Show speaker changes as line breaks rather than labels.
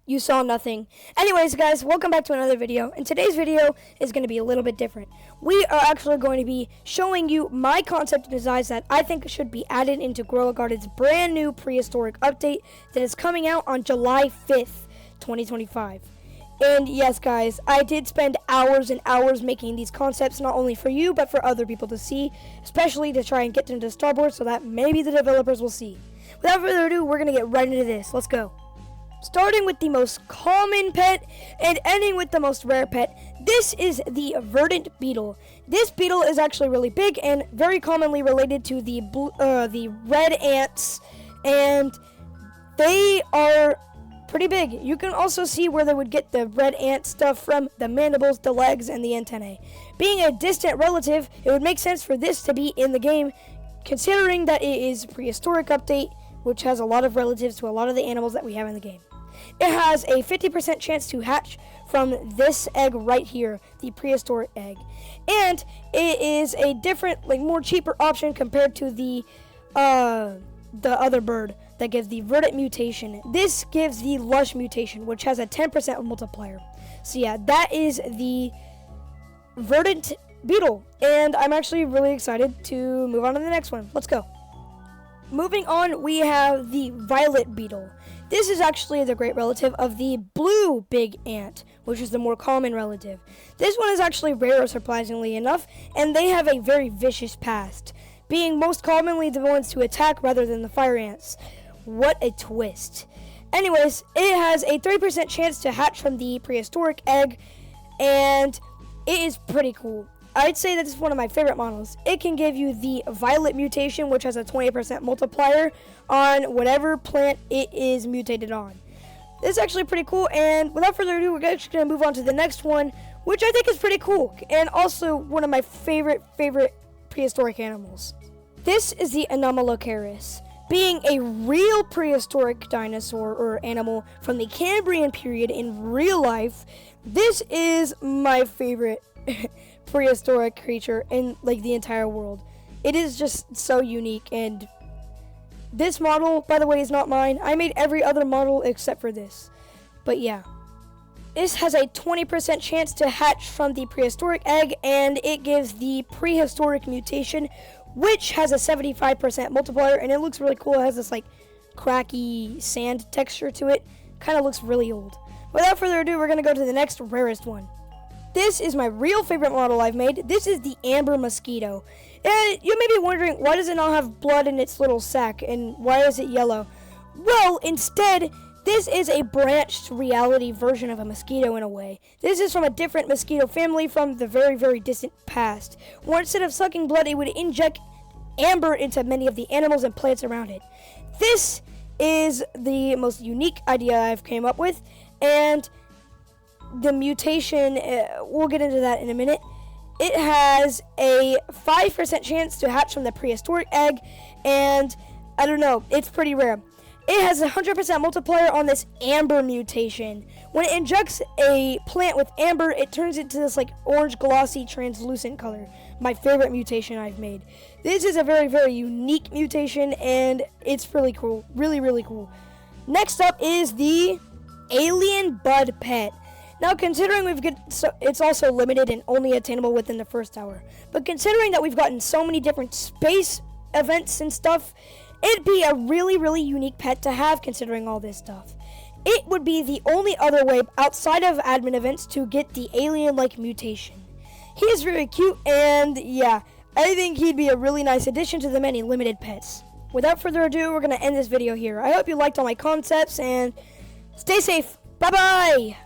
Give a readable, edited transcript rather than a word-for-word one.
You saw nothing. Anyways, guys, welcome back to another video. And today's video is going to be a little bit different. We are actually going to be showing you my concept and designs that I think should be added into Grow a Garden's brand new Prehistoric update that is coming out on July 5th, 2025. And yes, guys, I did spend hours and hours making these concepts, not only for you, but for other people to see, especially to try and get them to Starboard so that maybe the developers will see. Without further ado, we're going to get right into this. Let's go. Starting with the most common pet and ending with the most rare pet, this is the verdant beetle. This beetle is actually really big and very commonly related to the red ants, and they are pretty big. You can also see where they would get the red ant stuff from: the mandibles, the legs, and the antennae. Being a distant relative, it would make sense for this to be in the game, considering that it is a prehistoric update, which has a lot of relatives to a lot of the animals that we have in the game. It has a 50% chance to hatch from this egg right here, the prehistoric egg. And it is a different, more cheaper option compared to the other bird that gives the verdant mutation. This gives the lush mutation, which has a 10% multiplier. So yeah, that is the verdant beetle. And I'm actually really excited to move on to the next one. Let's go. Moving on, we have the violet beetle. This is actually the great relative of the blue big ant, which is the more common relative. This one is actually rare, surprisingly enough, and they have a very vicious past, being most commonly the ones to attack rather than the fire ants. What a twist. Anyways, it has a 3% chance to hatch from the prehistoric egg, and it is pretty cool. I'd say that this is one of my favorite models. It can give you the violet mutation, which has a 20% multiplier on whatever plant it is mutated on. This is actually pretty cool, and without further ado, we're actually going to move on to the next one, which I think is pretty cool, and also one of my favorite prehistoric animals. This is the anomolocaris. Being a real prehistoric dinosaur or animal from the Cambrian period in real life, this is my favorite prehistoric creature in the entire world. It is just so unique, and this model, by the way, is not mine. I made every other model except for this. But yeah, this has a 20% chance to hatch from the prehistoric egg, and it gives the prehistoric mutation, which has a 75% multiplier, and it looks really cool. It has this cracky sand texture to it. Kind of looks really old. Without further ado, we're going to go to the next rarest one. This is my real favorite model I've made. This is the amber mosquito. And you may be wondering, why does it not have blood in its little sack, and why is it yellow? Well, instead, this is a branched reality version of a mosquito in a way. This is from a different mosquito family from the very distant past, where instead of sucking blood, it would inject amber into many of the animals and plants around it. This is the most unique idea I've came up with, and the mutation, we'll get into that in a minute. It has a 5% chance to hatch from the prehistoric egg, and I don't know, it's pretty rare. It has a 100% multiplier on this amber mutation. When it injects a plant with amber, it turns into this orange glossy translucent color. My favorite mutation I've made. This is a very unique mutation, and it's really cool. Really cool. Next up is the alien bud pet. Now, considering it's also limited and only attainable within the first hour, but considering that we've gotten so many different space events and stuff, it'd be a really unique pet to have considering all this stuff. It would be the only other way outside of admin events to get the alien-like mutation. He is very cute, and yeah, I think he'd be a really nice addition to the many limited pets. Without further ado, we're going to end this video here. I hope you liked all my concepts, and stay safe. Bye-bye!